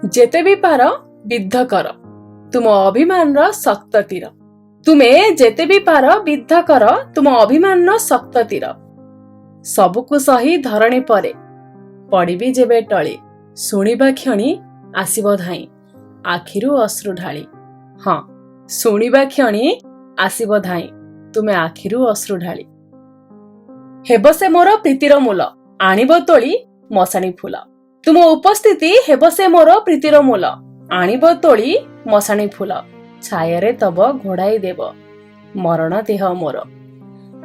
जेते भी पार विद्ध कर तुम अभिमान शक्त तीर। तुमे जेते भी पार विद्ध कर तुम अभिमान शक्त तीर। सबुकु सही धरणी परे पड़िबी जेबे टळे। शुणिबा क्षणी आसिब धाई आखिरु अश्रु ढाली। हाँ, शुणिबा क्षणी आसिब धाई तुमे आखिरु अश्रु ढाली। हेब से मोर प्रीतिर मूल आणिब तोली मशाणी फूल। तुम उपस्थिति हेब से मोर प्रीतिर मूल आणिब तोली मशाणी फूल। छायारे तब घोड़ाई देव मरण देह मोर।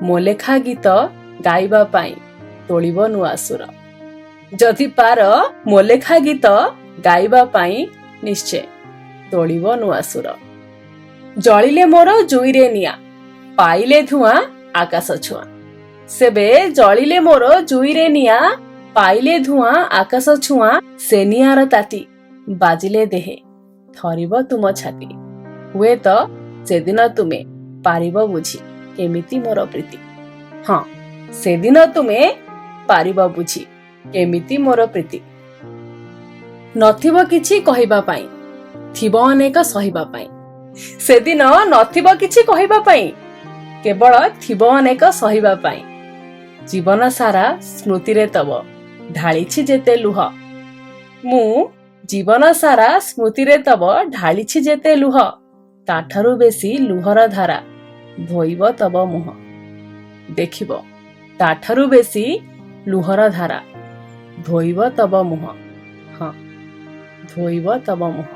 मोलेखा गीत गाइबा पाई तोलिब नुआ सुर। जदि पार मोलेखा गीत गाइबा पाई निश्चय तोलिब नुआ सुर। जलिले मोर जुईरे निया पाइले धुआं आकाश छुआ। सेबे जलिले मोर जुईरे निया पाइले धुआं आकाश छुआ। से नियार ताती बाजिले देहे थरिब तुम छाती। हुए तो सेदिन तुमे पारिब बुझी केमिति मोर प्रीति। हाँ, सेदिन तुमे पारिब बुझी केमिति मोर प्रीति। नथिब किछि कहिबा पाई थिब अनेक सहिबा पाई। सेदिन नथिब किछि कहिबा पाई केवल थिब अनेक सहिबा पाई। जीवन सारा स्मृति रे तब ढालिछि जेते लुह। मु जीवन सारा स्मृति रे तब ढालिछि जेते लुह। ताठारु बेसी लुहर धारा धोइब तब मुह। देखिब ताठारु बेसी लुहर धारा धोइब तब मुह। हाँ, धोइब तब मुह।